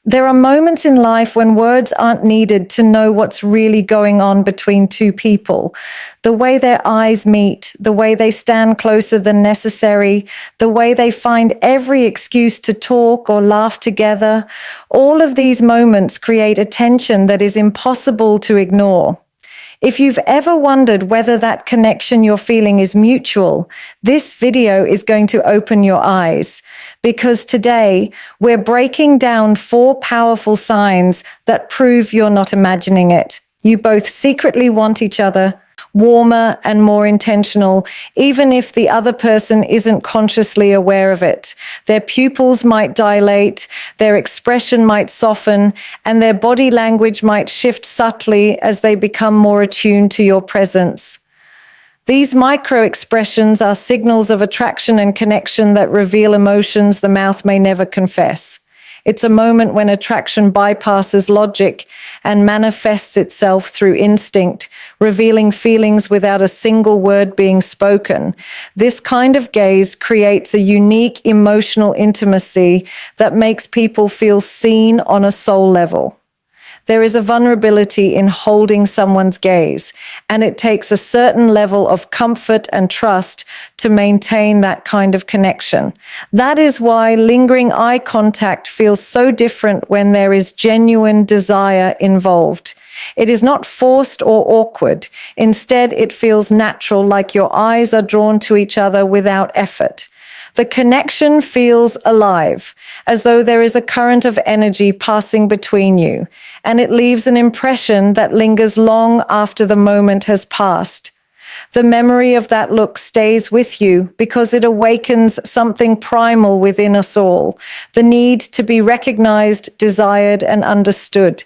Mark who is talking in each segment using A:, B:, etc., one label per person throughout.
A: There are moments in life when words aren't needed to know what's really going on between two people. The way their eyes meet, the way they stand closer than necessary, the way they find every excuse to talk or laugh together. All of these moments create a tension that is impossible to ignore. If you've ever wondered whether that connection you're feeling is mutual, this video is going to open your eyes, because today we're breaking down 4 powerful signs that prove you're not imagining it. You both secretly want each other, warmer and more intentional, even if the other person isn't consciously aware of it. Their pupils might dilate, their expression might soften, and their body language might shift subtly as they become more attuned to your presence. These micro-expressions are signals of attraction and connection that reveal emotions the mouth may never confess. It's a moment when attraction bypasses logic and manifests itself through instinct, revealing feelings without a single word being spoken. This kind of gaze creates a unique emotional intimacy that makes people feel seen on a soul level. There is a vulnerability in holding someone's gaze, and it takes a certain level of comfort and trust to maintain that kind of connection. That is why lingering eye contact feels so different when there is genuine desire involved. It is not forced or awkward. Instead, it feels natural, like your eyes are drawn to each other without effort. The connection feels alive, as though there is a current of energy passing between you, and it leaves an impression that lingers long after the moment has passed. The memory of that look stays with you because it awakens something primal within us all, the need to be recognized, desired, and understood.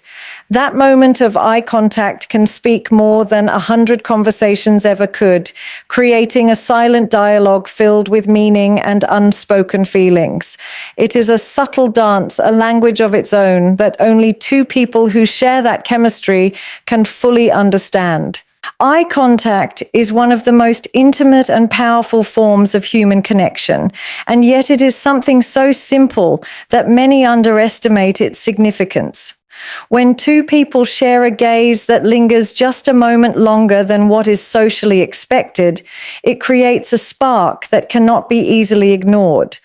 A: That moment of eye contact can speak more than 100 conversations ever could, creating a silent dialogue filled with meaning and unspoken feelings. It is a subtle dance, a language of its own that only 2 people who share that chemistry can fully understand. Eye contact is one of the most intimate and powerful forms of human connection, and yet it is something so simple that many underestimate its significance. When 2 people share a gaze that lingers just a moment longer than what is socially expected, it creates a spark that cannot be easily ignored.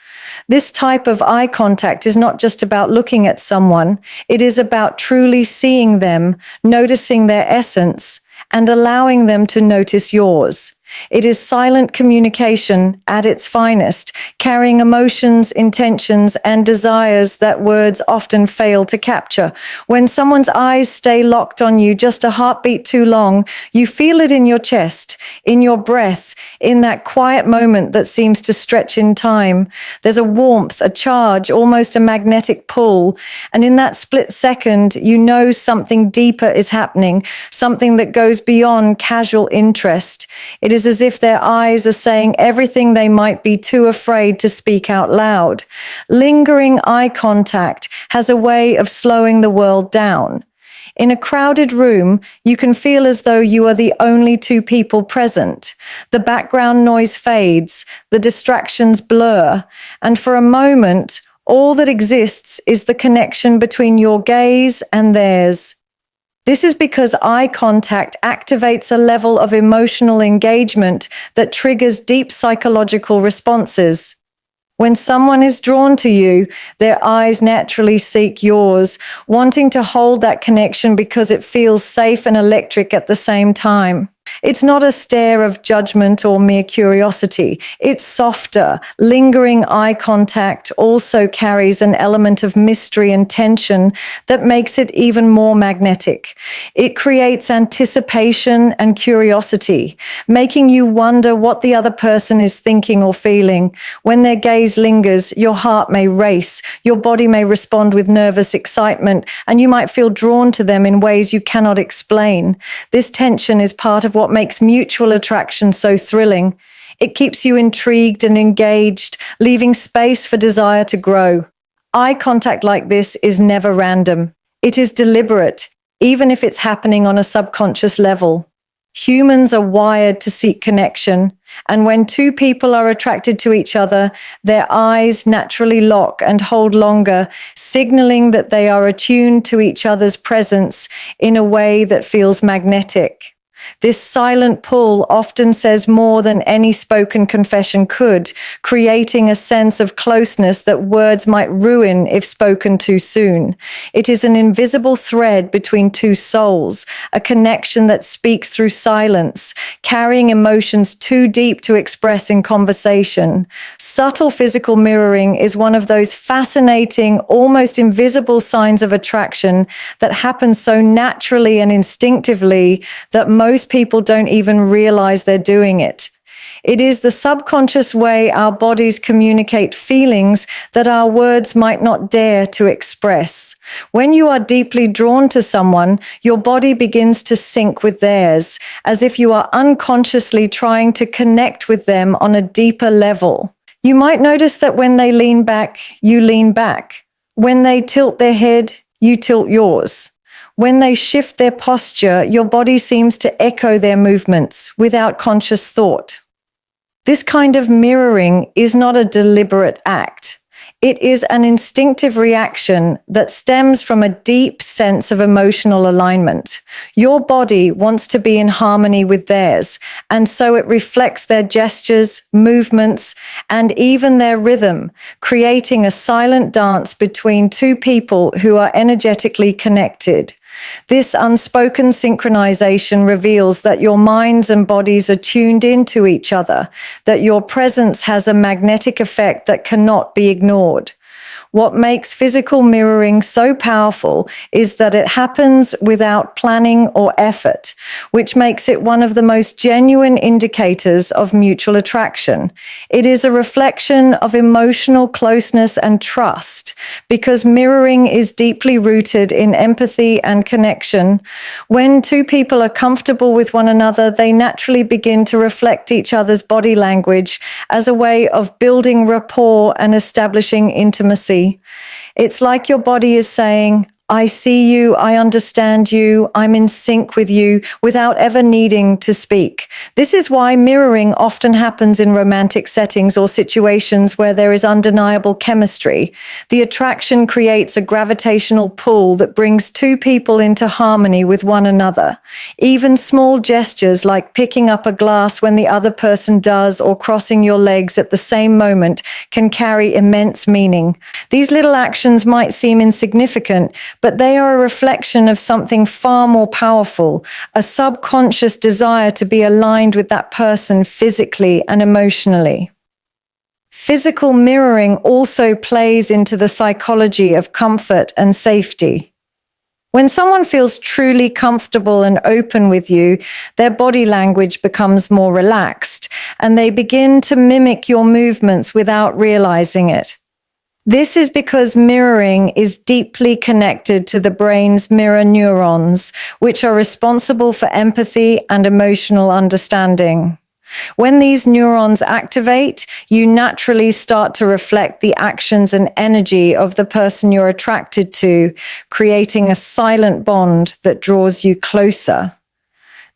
A: This type of eye contact is not just about looking at someone, it is about truly seeing them, noticing their essence, and allowing them to notice yours. It is silent communication at its finest, carrying emotions, intentions, and desires that words often fail to capture. When someone's eyes stay locked on you just a heartbeat too long, you feel it in your chest, in your breath, in that quiet moment that seems to stretch in time. There's a warmth, a charge, almost a magnetic pull. And in that split second, you know something deeper is happening, something that goes beyond casual interest. It is as if their eyes are saying everything they might be too afraid to speak out loud. Lingering eye contact has a way of slowing the world down. In a crowded room, you can feel as though you are the only 2 people present. The background noise fades, the distractions blur, and for a moment, all that exists is the connection between your gaze and theirs. This is because eye contact activates a level of emotional engagement that triggers deep psychological responses. When someone is drawn to you, their eyes naturally seek yours, wanting to hold that connection because it feels safe and electric at the same time. It's not a stare of judgment or mere curiosity. It's softer. Lingering eye contact also carries an element of mystery and tension that makes it even more magnetic. It creates anticipation and curiosity, making you wonder what the other person is thinking or feeling. When their gaze lingers, your heart may race, your body may respond with nervous excitement, and you might feel drawn to them in ways you cannot explain. This tension is part of what makes mutual attraction so thrilling. It keeps you intrigued and engaged, leaving space for desire to grow. Eye contact like this is never random. It is deliberate, even if it's happening on a subconscious level. Humans are wired to seek connection, and when two people are attracted to each other, their eyes naturally lock and hold longer, signaling that they are attuned to each other's presence in a way that feels magnetic. This silent pull often says more than any spoken confession could, creating a sense of closeness that words might ruin if spoken too soon. It is an invisible thread between two souls, a connection that speaks through silence, carrying emotions too deep to express in conversation. Subtle physical mirroring is one of those fascinating, almost invisible signs of attraction that happens so naturally and instinctively that most people don't even realize they're doing it. It is the subconscious way our bodies communicate feelings that our words might not dare to express. When you are deeply drawn to someone, your body begins to sync with theirs, as if you are unconsciously trying to connect with them on a deeper level. You might notice that when they lean back, you lean back. When they tilt their head, you tilt yours. When they shift their posture, your body seems to echo their movements without conscious thought. This kind of mirroring is not a deliberate act. It is an instinctive reaction that stems from a deep sense of emotional alignment. Your body wants to be in harmony with theirs, and so it reflects their gestures, movements, and even their rhythm, creating a silent dance between two people who are energetically connected. This unspoken synchronization reveals that your minds and bodies are tuned into each other, that your presence has a magnetic effect that cannot be ignored. What makes physical mirroring so powerful is that it happens without planning or effort, which makes it one of the most genuine indicators of mutual attraction. It is a reflection of emotional closeness and trust, because mirroring is deeply rooted in empathy and connection. When two people are comfortable with one another, they naturally begin to reflect each other's body language as a way of building rapport and establishing intimacy. It's like your body is saying, I see you, I understand you, I'm in sync with you, without ever needing to speak. This is why mirroring often happens in romantic settings or situations where there is undeniable chemistry. The attraction creates a gravitational pull that brings two people into harmony with one another. Even small gestures like picking up a glass when the other person does or crossing your legs at the same moment can carry immense meaning. These little actions might seem insignificant, but they are a reflection of something far more powerful, a subconscious desire to be aligned with that person physically and emotionally. Physical mirroring also plays into the psychology of comfort and safety. When someone feels truly comfortable and open with you, their body language becomes more relaxed, and they begin to mimic your movements without realizing it. This is because mirroring is deeply connected to the brain's mirror neurons, which are responsible for empathy and emotional understanding. When these neurons activate, you naturally start to reflect the actions and energy of the person you're attracted to, creating a silent bond that draws you closer.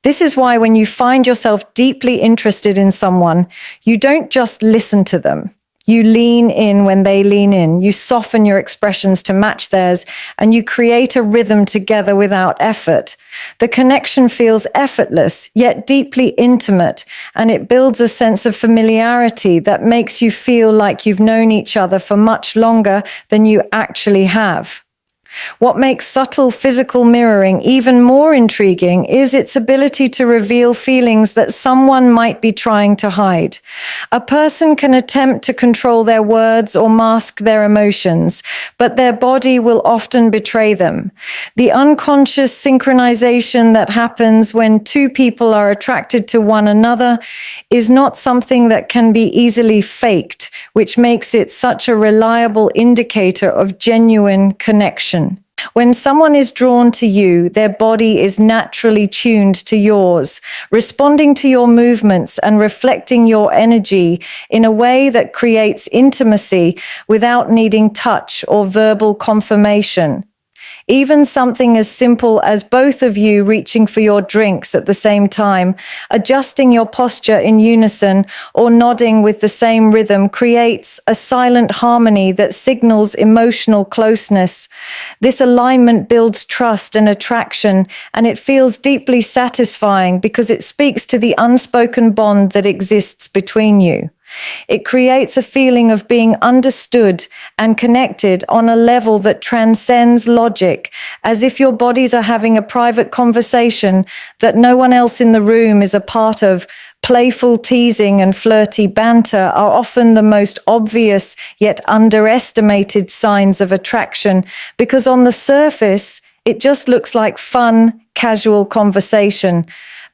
A: This is why when you find yourself deeply interested in someone, you don't just listen to them. You lean in when they lean in, you soften your expressions to match theirs, and you create a rhythm together without effort. The connection feels effortless, yet deeply intimate, and it builds a sense of familiarity that makes you feel like you've known each other for much longer than you actually have. What makes subtle physical mirroring even more intriguing is its ability to reveal feelings that someone might be trying to hide. A person can attempt to control their words or mask their emotions, but their body will often betray them. The unconscious synchronization that happens when two people are attracted to one another is not something that can be easily faked, which makes it such a reliable indicator of genuine connection. When someone is drawn to you, their body is naturally tuned to yours, responding to your movements and reflecting your energy in a way that creates intimacy without needing touch or verbal confirmation. Even something as simple as both of you reaching for your drinks at the same time, adjusting your posture in unison, or nodding with the same rhythm creates a silent harmony that signals emotional closeness. This alignment builds trust and attraction, and it feels deeply satisfying because it speaks to the unspoken bond that exists between you. It creates a feeling of being understood and connected on a level that transcends logic, as if your bodies are having a private conversation that no one else in the room is a part of. Playful teasing and flirty banter are often the most obvious yet underestimated signs of attraction, because on the surface, it just looks like fun, casual conversation.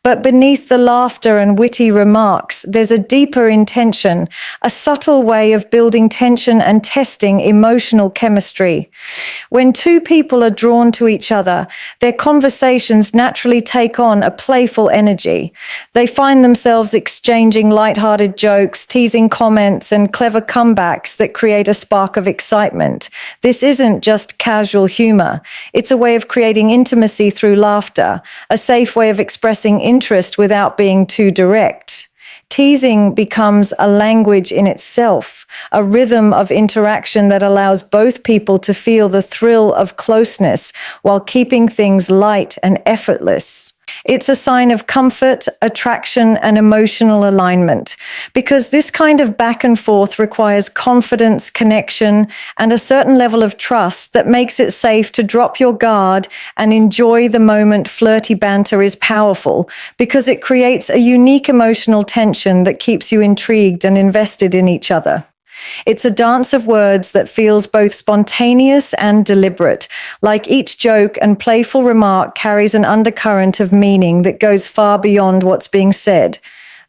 A: But beneath the laughter and witty remarks, there's a deeper intention, a subtle way of building tension and testing emotional chemistry. When two people are drawn to each other, their conversations naturally take on a playful energy. They find themselves exchanging lighthearted jokes, teasing comments, and clever comebacks that create a spark of excitement. This isn't just casual humor. It's a way of creating intimacy through laughter, a safe way of expressing interest without being too direct. Teasing becomes a language in itself, a rhythm of interaction that allows both people to feel the thrill of closeness while keeping things light and effortless. It's a sign of comfort, attraction, and emotional alignment, because this kind of back and forth requires confidence, connection, and a certain level of trust that makes it safe to drop your guard and enjoy the moment. Flirty banter is powerful because it creates a unique emotional tension that keeps you intrigued and invested in each other. It's a dance of words that feels both spontaneous and deliberate, like each joke and playful remark carries an undercurrent of meaning that goes far beyond what's being said.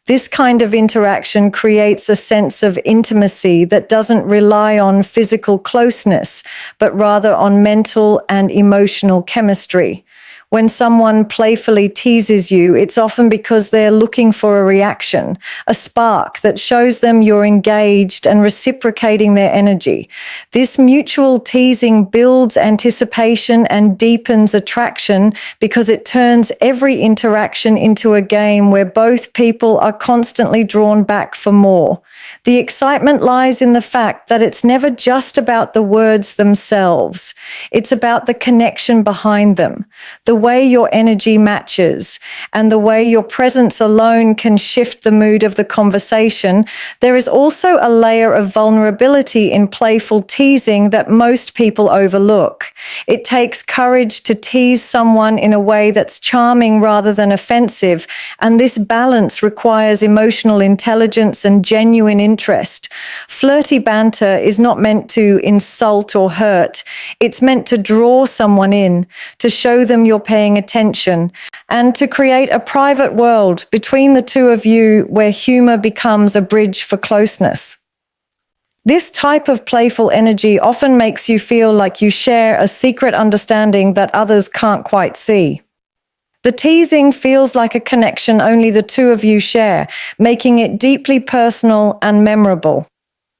A: This kind of interaction creates a sense of intimacy that doesn't rely on physical closeness, but rather on mental and emotional chemistry. When someone playfully teases you, it's often because they're looking for a reaction, a spark that shows them you're engaged and reciprocating their energy. This mutual teasing builds anticipation and deepens attraction because it turns every interaction into a game where both people are constantly drawn back for more. The excitement lies in the fact that it's never just about the words themselves. It's about the connection behind them, the way your energy matches, and the way your presence alone can shift the mood of the conversation. There is also a layer of vulnerability in playful teasing that most people overlook. It takes courage to tease someone in a way that's charming rather than offensive, and this balance requires emotional intelligence and genuine interest. Flirty banter is not meant to insult or hurt. It's meant to draw someone in, to show them you're paying attention, and to create a private world between the two of you where humor becomes a bridge for closeness. This type of playful energy often makes you feel like you share a secret understanding that others can't quite see. The teasing feels like a connection only the two of you share, making it deeply personal and memorable.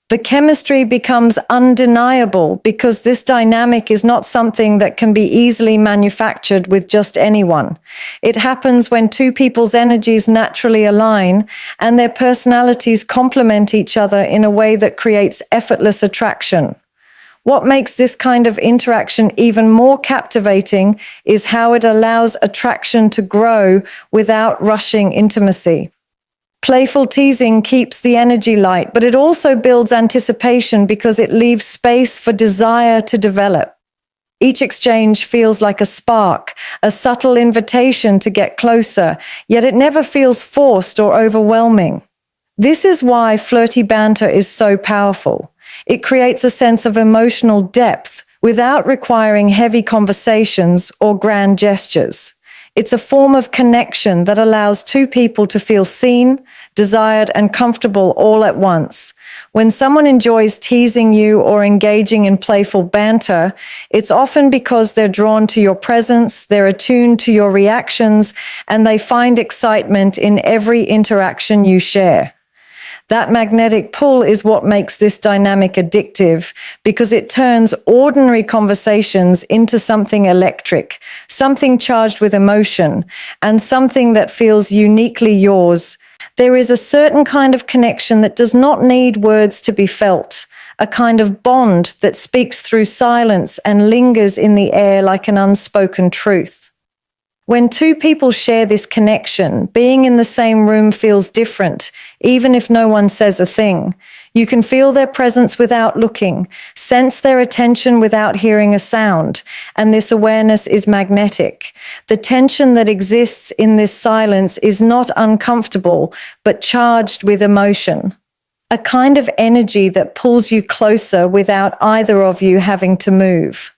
A: The chemistry becomes undeniable because this dynamic is not something that can be easily manufactured with just anyone. It happens when two people's energies naturally align and their personalities complement each other in a way that creates effortless attraction. What makes this kind of interaction even more captivating is how it allows attraction to grow without rushing intimacy. Playful teasing keeps the energy light, but it also builds anticipation because it leaves space for desire to develop. Each exchange feels like a spark, a subtle invitation to get closer, yet it never feels forced or overwhelming. This is why flirty banter is so powerful. It creates a sense of emotional depth without requiring heavy conversations or grand gestures. It's a form of connection that allows two people to feel seen, desired, and comfortable all at once. When someone enjoys teasing you or engaging in playful banter, it's often because they're drawn to your presence, they're attuned to your reactions, and they find excitement in every interaction you share. That magnetic pull is what makes this dynamic addictive, because it turns ordinary conversations into something electric, something charged with emotion, and something that feels uniquely yours. There is a certain kind of connection that does not need words to be felt, a kind of bond that speaks through silence and lingers in the air like an unspoken truth. When two people share this connection, being in the same room feels different, even if no one says a thing. You can feel their presence without looking, sense their attention without hearing a sound, and this awareness is magnetic. The tension that exists in this silence is not uncomfortable, but charged with emotion. A kind of energy that pulls you closer without either of you having to move.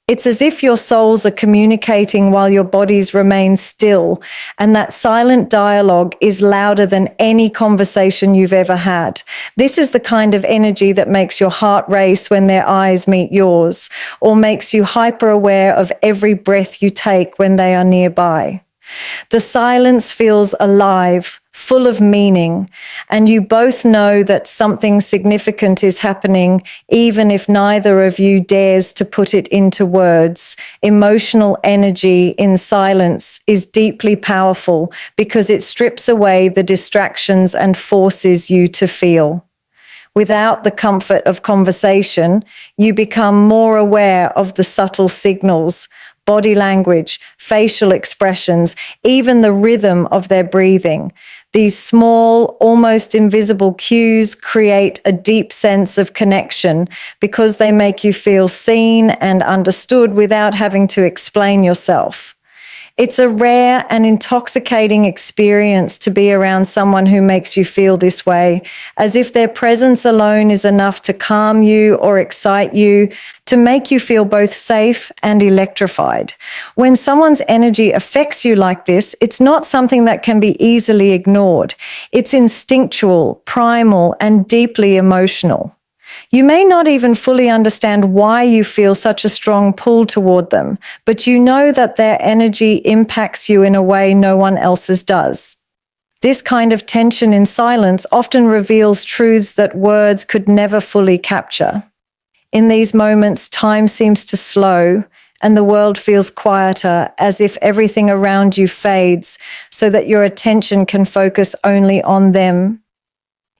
A: It's as if your souls are communicating while your bodies remain still, and that silent dialogue is louder than any conversation you've ever had. This is the kind of energy that makes your heart race when their eyes meet yours, or makes you hyper aware of every breath you take when they are nearby. The silence feels alive, full of meaning, and you both know that something significant is happening, even if neither of you dares to put it into words. Emotional energy in silence is deeply powerful because it strips away the distractions and forces you to feel. Without the comfort of conversation, you become more aware of the subtle signals, body language, facial expressions, even the rhythm of their breathing. These small, almost invisible cues create a deep sense of connection because they make you feel seen and understood without having to explain yourself. It's a rare and intoxicating experience to be around someone who makes you feel this way, as if their presence alone is enough to calm you or excite you, to make you feel both safe and electrified. When someone's energy affects you like this, it's not something that can be easily ignored. It's instinctual, primal, and deeply emotional. You may not even fully understand why you feel such a strong pull toward them, but you know that their energy impacts you in a way no one else's does. This kind of tension in silence often reveals truths that words could never fully capture. In these moments, time seems to slow, and the world feels quieter, as if everything around you fades, so that your attention can focus only on them.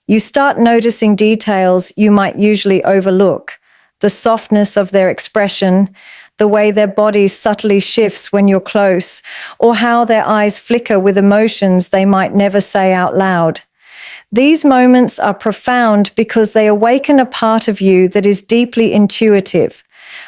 A: You start noticing details you might usually overlook, the softness of their expression, the way their body subtly shifts when you're close, or how their eyes flicker with emotions they might never say out loud. These moments are profound because they awaken a part of you that is deeply intuitive.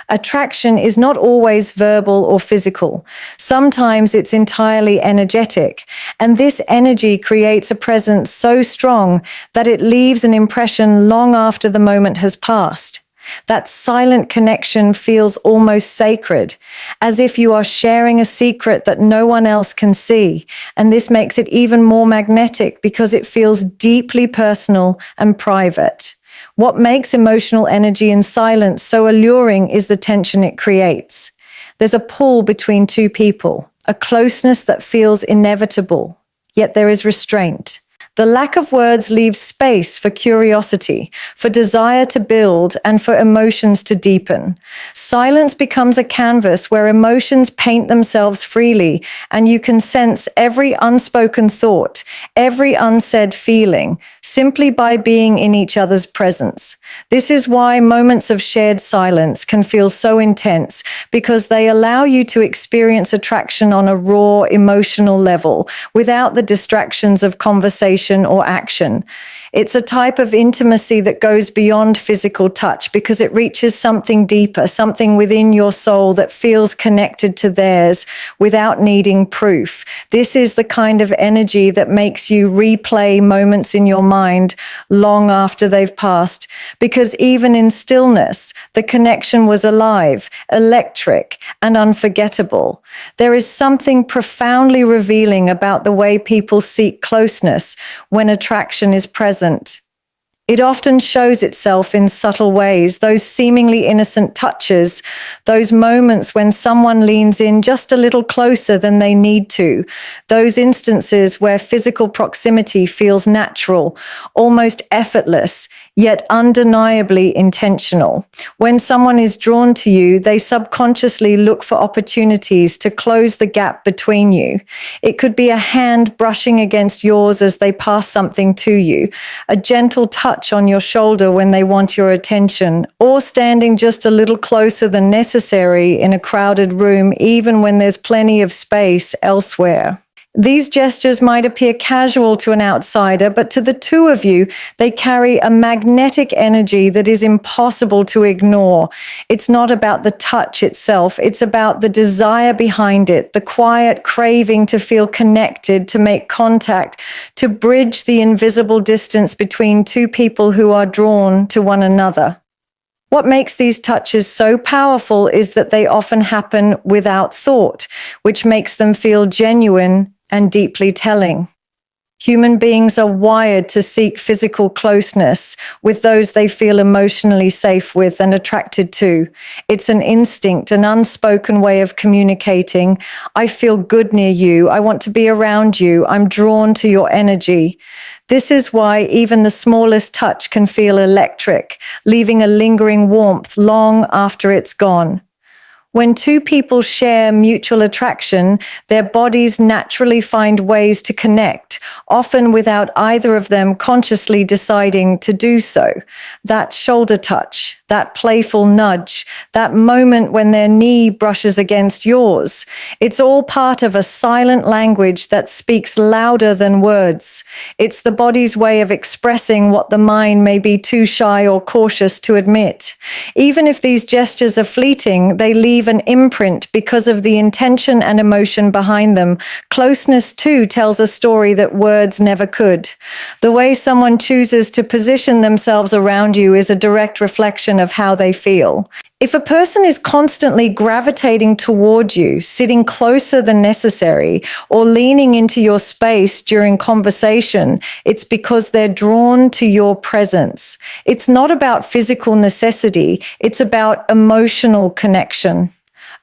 A: Attraction is not always verbal or physical. Sometimes it's entirely energetic, and this energy creates a presence so strong that it leaves an impression long after the moment has passed. That silent connection feels almost sacred, as if you are sharing a secret that no one else can see, and this makes it even more magnetic because it feels deeply personal and private. What makes emotional energy in silence so alluring is the tension it creates. There's a pull between two people, a closeness that feels inevitable, yet there is restraint. The lack of words leaves space for curiosity, for desire to build, and for emotions to deepen. Silence becomes a canvas where emotions paint themselves freely, and you can sense every unspoken thought, every unsaid feeling, simply by being in each other's presence. This is why moments of shared silence can feel so intense, because they allow you to experience attraction on a raw, emotional level, without the distractions of conversation or action. It's a type of intimacy that goes beyond physical touch because it reaches something deeper, something within your soul that feels connected to theirs without needing proof. This is the kind of energy that makes you replay moments in your mind long after they've passed, because even in stillness, the connection was alive, electric, and unforgettable. There is something profoundly revealing about the way people seek closeness when attraction is present. It often shows itself in subtle ways, those seemingly innocent touches, those moments when someone leans in just a little closer than they need to, those instances where physical proximity feels natural, almost effortless, yet undeniably intentional. When someone is drawn to you, they subconsciously look for opportunities to close the gap between you. It could be a hand brushing against yours as they pass something to you, a gentle touch on your shoulder when they want your attention, or standing just a little closer than necessary in a crowded room, even when there's plenty of space elsewhere. These gestures might appear casual to an outsider, but to the two of you, they carry a magnetic energy that is impossible to ignore. It's not about the touch itself. It's about the desire behind it, the quiet craving to feel connected, to make contact, to bridge the invisible distance between two people who are drawn to one another. What makes these touches so powerful is that they often happen without thought, which makes them feel genuine and deeply telling. Human beings are wired to seek physical closeness with those they feel emotionally safe with and attracted to. It's an instinct, an unspoken way of communicating. I feel good near you. I want to be around you. I'm drawn to your energy. This is why even the smallest touch can feel electric, leaving a lingering warmth long after it's gone. When two people share mutual attraction, their bodies naturally find ways to connect, often without either of them consciously deciding to do so. That shoulder touch, that playful nudge, that moment when their knee brushes against yours, it's all part of a silent language that speaks louder than words. It's the body's way of expressing what the mind may be too shy or cautious to admit. Even if these gestures are fleeting, they leave an imprint because of the intention and emotion behind them. Closeness, too, tells a story that words never could. The way someone chooses to position themselves around you is a direct reflection of how they feel. If a person is constantly gravitating toward you, sitting closer than necessary, or leaning into your space during conversation, it's because they're drawn to your presence. It's not about physical necessity, it's about emotional connection.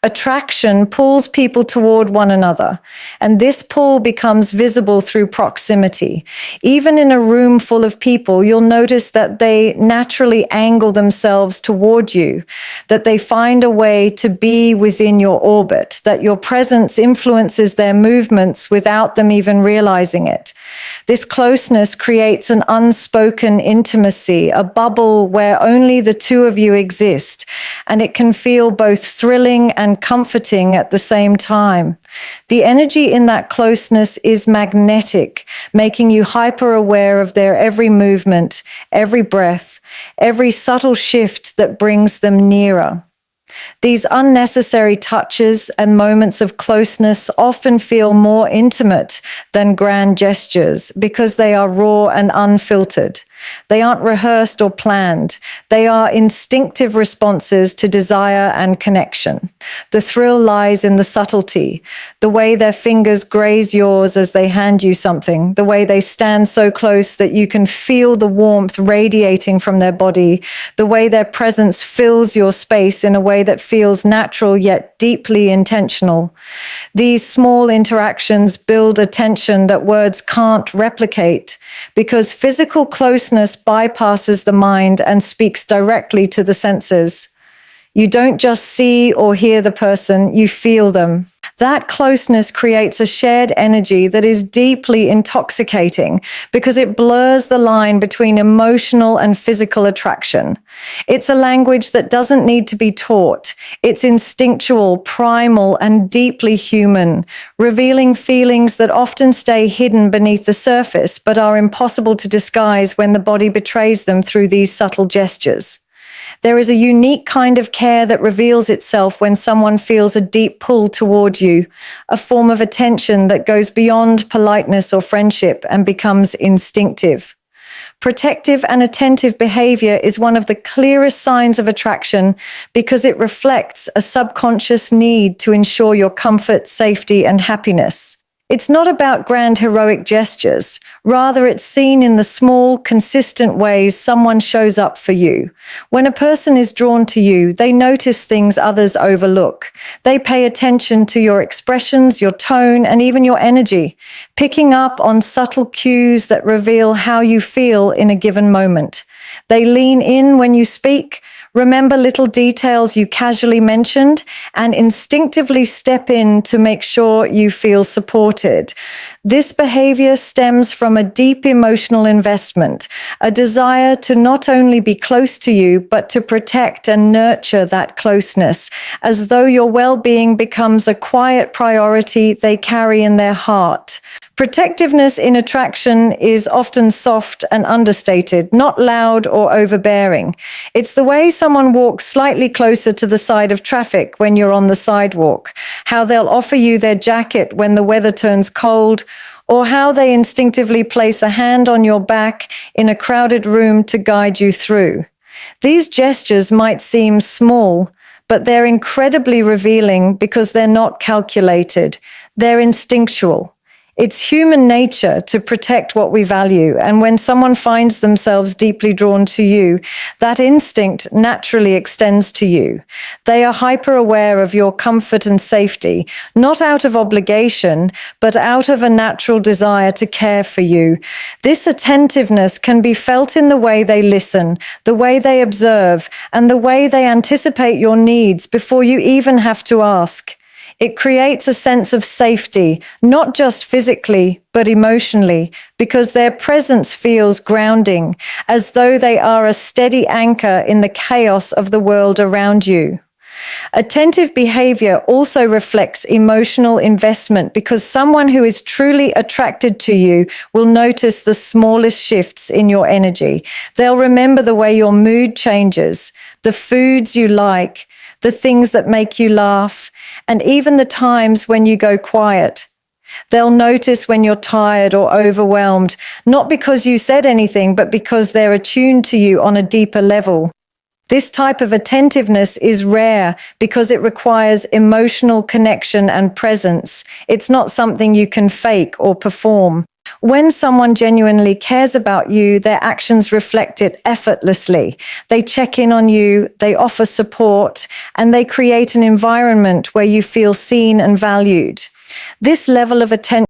A: Attraction pulls people toward one another, and this pull becomes visible through proximity. Even in a room full of people, you'll notice that they naturally angle themselves toward you, that they find a way to be within your orbit, that your presence influences their movements without them even realizing it. This closeness creates an unspoken intimacy, a bubble where only the two of you exist, and it can feel both thrilling and comforting at the same time. The energy in that closeness is magnetic, making you hyper aware of their every movement, every breath, every subtle shift that brings them nearer. These unnecessary touches and moments of closeness often feel more intimate than grand gestures because they are raw and unfiltered. They aren't rehearsed or planned. They are instinctive responses to desire and connection. The thrill lies in the subtlety, the way their fingers graze yours as they hand you something, the way they stand so close that you can feel the warmth radiating from their body, the way their presence fills your space in a way that feels natural yet deeply intentional. These small interactions build a tension that words can't replicate because physical closeness bypasses the mind and speaks directly to the senses. You don't just see or hear the person, you feel them. That closeness creates a shared energy that is deeply intoxicating because it blurs the line between emotional and physical attraction. It's a language that doesn't need to be taught. It's instinctual, primal, and deeply human, revealing feelings that often stay hidden beneath the surface but are impossible to disguise when the body betrays them through these subtle gestures. There is a unique kind of care that reveals itself when someone feels a deep pull toward you, a form of attention that goes beyond politeness or friendship and becomes instinctive. Protective and attentive behavior is one of the clearest signs of attraction because it reflects a subconscious need to ensure your comfort, safety, and happiness. It's not about grand heroic gestures. Rather, it's seen in the small, consistent ways someone shows up for you. When a person is drawn to you, they notice things others overlook. They pay attention to your expressions, your tone, and even your energy, picking up on subtle cues that reveal how you feel in a given moment. They lean in when you speak, remember little details you casually mentioned, and instinctively step in to make sure you feel supported. This behavior stems from a deep emotional investment, a desire to not only be close to you, but to protect and nurture that closeness, as though your well-being becomes a quiet priority they carry in their heart. Protectiveness in attraction is often soft and understated, not loud or overbearing. It's the way someone walks slightly closer to the side of traffic when you're on the sidewalk, how they'll offer you their jacket when the weather turns cold, or how they instinctively place a hand on your back in a crowded room to guide you through. These gestures might seem small, but they're incredibly revealing because they're not calculated. They're instinctual. It's human nature to protect what we value, and when someone finds themselves deeply drawn to you, that instinct naturally extends to you. They are hyper-aware of your comfort and safety, not out of obligation, but out of a natural desire to care for you. This attentiveness can be felt in the way they listen, the way they observe, and the way they anticipate your needs before you even have to ask. It creates a sense of safety, not just physically, but emotionally, because their presence feels grounding, as though they are a steady anchor in the chaos of the world around you. Attentive behavior also reflects emotional investment because someone who is truly attracted to you will notice the smallest shifts in your energy. They'll remember the way your mood changes, the foods you like, the things that make you laugh, and even the times when you go quiet. They'll notice when you're tired or overwhelmed, not because you said anything, but because they're attuned to you on a deeper level. This type of attentiveness is rare because it requires emotional connection and presence. It's not something you can fake or perform. When someone genuinely cares about you, their actions reflect it effortlessly. They check in on you, they offer support, and they create an environment where you feel seen and valued. This level of attention